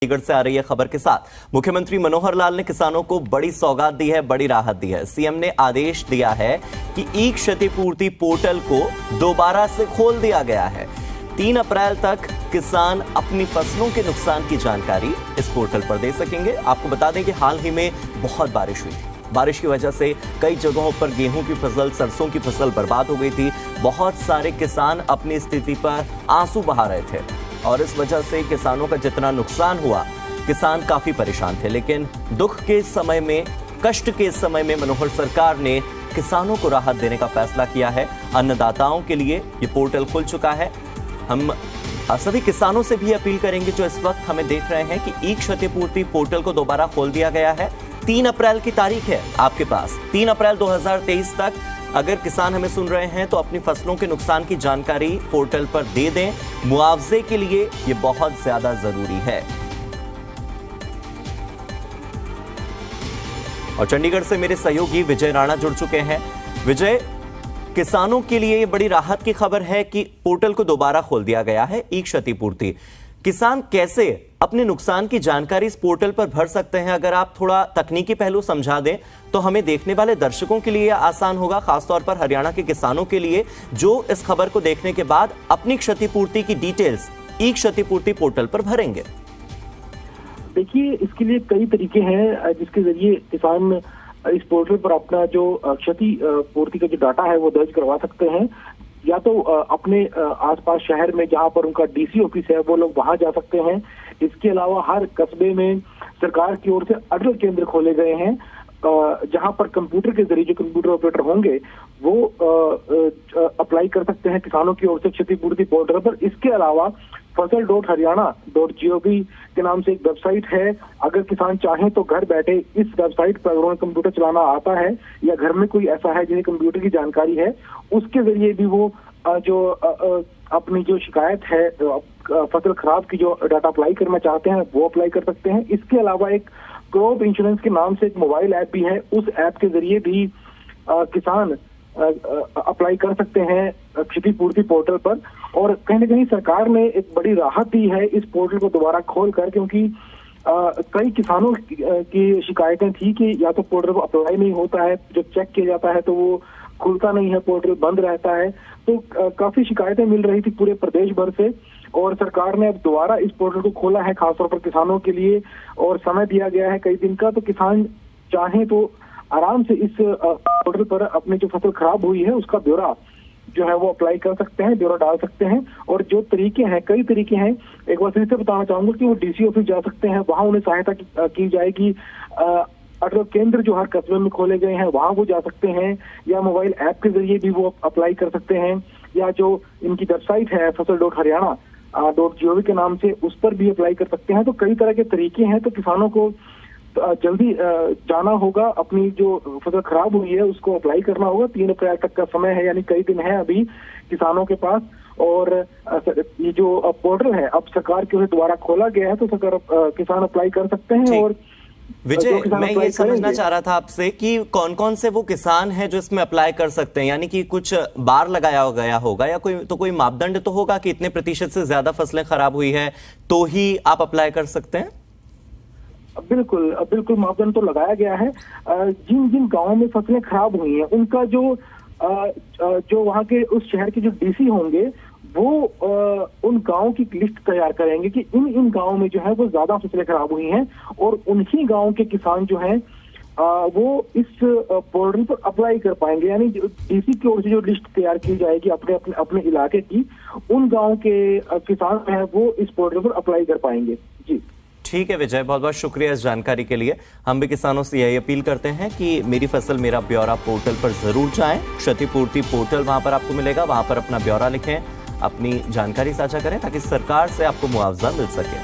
चंडीगढ़ से आ रही है खबर के साथ। मुख्यमंत्री मनोहर लाल ने किसानों को बड़ी सौगात दी है, बड़ी राहत दी है। सीएम ने आदेश दिया है कि ई क्षतिपूर्ति पोर्टल को दोबारा से खोल दिया गया है। 3 अप्रैल तक किसान अपनी फसलों के नुकसान की जानकारी इस पोर्टल पर दे सकेंगे। आपको बता दें कि हाल ही में बहुत बारिश हुई थी। बारिश की वजह से कई जगहों पर गेहूं की फसल, सरसों की फसल बर्बाद हो गई थी। बहुत सारे किसान अपनी स्थिति पर आंसू बहा रहे थे और इस वजह से किसानों का जितना नुकसान हुआ, किसान काफी परेशान थे। लेकिन दुख के समय में, कष्ट के समय में मनोहर सरकार ने किसानों को राहत देने का फैसला किया है। अन्नदाताओं के लिए ये पोर्टल खुल चुका है। हम सभी किसानों से भी अपील करेंगे जो इस वक्त हमें देख रहे हैं कि ई क्षतिपूर्ति पोर्टल को दोबारा खोल दिया गया है। 3 अप्रैल की तारीख है आपके पास। 3 अप्रैल 2023 तक अगर किसान हमें सुन रहे हैं तो अपनी फसलों के नुकसान की जानकारी पोर्टल पर दे दें। मुआवजे के लिए ये बहुत ज्यादा जरूरी है। और चंडीगढ़ से मेरे सहयोगी विजय राणा जुड़ चुके हैं। विजय, किसानों के लिए ये बड़ी राहत की खबर है कि पोर्टल को दोबारा खोल दिया गया है ई क्षतिपूर्ति। किसान कैसे अपने नुकसान की जानकारी इस पोर्टल पर भर सकते हैं? अगर आप थोड़ा तकनीकी पहलू समझा दें तो हमें देखने वाले दर्शकों के लिए आसान होगा, खासतौर पर हरियाणा के किसानों के लिए जो इस खबर को देखने के बाद अपनी क्षतिपूर्ति की डिटेल्स ई क्षतिपूर्ति पोर्टल पर भरेंगे। देखिए, इसके लिए कई तरीके हैं जिसके जरिए किसान इस पोर्टल पर अपना जो क्षति पूर्ति का जो डाटा है वो दर्ज करवा सकते हैं। या तो अपने आसपास शहर में जहां पर उनका डीसी ऑफिस है वो लोग वहां जा सकते हैं। इसके अलावा हर कस्बे में सरकार की ओर से अटल केंद्र खोले गए हैं जहां पर कंप्यूटर के जरिए जो कंप्यूटर ऑपरेटर होंगे वो अप्लाई कर सकते हैं किसानों की ओर से क्षतिपूर्ति पोर्टल पर। इसके अलावा फसल.haryana.gov के नाम से एक वेबसाइट है। अगर किसान चाहें तो घर बैठे इस वेबसाइट पर, अगर उन्हें कंप्यूटर चलाना आता है या घर में कोई ऐसा है जिन्हें कंप्यूटर की जानकारी है, उसके जरिए भी वो जो अपनी जो शिकायत है फसल खराब की जो डाटा अप्लाई करना चाहते हैं वो अप्लाई कर सकते हैं। इसके अलावा एक क्रॉप इंश्योरेंस के नाम से एक मोबाइल ऐप भी है। उस ऐप के जरिए भी किसान अप्लाई कर सकते हैं क्षतिपूर्ति पोर्टल पर। और कहीं न कहीं सरकार ने एक बड़ी राहत दी है इस पोर्टल को दोबारा खोलकर, क्योंकि कई किसानों की शिकायतें थी कि या तो पोर्टल पर अप्लाई नहीं होता है, जब चेक किया जाता है तो वो खुलता नहीं है, पोर्टल बंद रहता है। तो काफी शिकायतें मिल रही थी पूरे प्रदेश भर से और सरकार ने अब दोबारा इस पोर्टल को खोला है खासतौर पर किसानों के लिए और समय दिया गया है कई दिन का। तो किसान चाहें तो आराम से इस पोर्टल पर अपनी जो फसल खराब हुई है उसका ब्यौरा जो है वो अप्लाई कर सकते हैं, ब्यौरा डाल सकते हैं। और जो तरीके हैं, कई तरीके हैं। एक बार फिर से बताना चाहूंगा कि वो डीसी ऑफिस जा सकते हैं, वहां उन्हें सहायता की जाएगी। अटल केंद्र जो हर कस्बे में खोले गए हैं वहां वो जा सकते हैं, या मोबाइल ऐप के जरिए भी वो अप्लाई कर सकते हैं, या जो इनकी वेबसाइट है फसल.haryana.gov के नाम से उस पर भी अप्लाई कर सकते हैं। तो कई तरह के तरीके हैं। तो किसानों को जल्दी जाना होगा, अपनी जो फसल खराब हुई है उसको अप्लाई करना होगा। 3 अप्रैल तक का समय है, यानी कई दिन है अभी किसानों के पास। और ये जो पोर्टल है अब सरकार की ओर से दोबारा खोला गया है तो किसान अप्लाई कर सकते हैं। और विजय, मैं ये समझना चाह रहा था आपसे कि कौन कौन से वो किसान हैं जो इसमें अप्लाई कर सकते हैं, यानी कि कुछ बार लगाया गया होगा या कोई मापदंड तो होगा कि इतने प्रतिशत से ज्यादा फसलें खराब हुई है तो ही आप अप्लाई कर सकते हैं? बिल्कुल मापदंड तो लगाया गया है। जिन जिन गांवों में फसलें खराब हुई हैं उनका जो वहां के उस शहर के जो डीसी होंगे वो उन गांवों की लिस्ट तैयार करेंगे कि इन गांवों में जो है वो ज्यादा फसलें खराब हुई हैं और उन्हीं गांवों के किसान जो हैं वो इस पोर्टल पर अप्लाई कर पाएंगे। यानी डीसी की ओर से जो लिस्ट तैयार की जाएगी अपने इलाके की, उन गांवों के किसान हैं वो इस पोर्टल पर अप्लाई कर पाएंगे। जी ठीक है विजय, बहुत बहुत शुक्रिया इस जानकारी के लिए। हम भी किसानों से यही अपील करते हैं कि मेरी फसल मेरा ब्यौरा पोर्टल पर जरूर जाएं। क्षतिपूर्ति पोर्टल वहां पर आपको मिलेगा, वहां पर अपना ब्यौरा लिखें, अपनी जानकारी साझा करें ताकि सरकार से आपको मुआवजा मिल सके।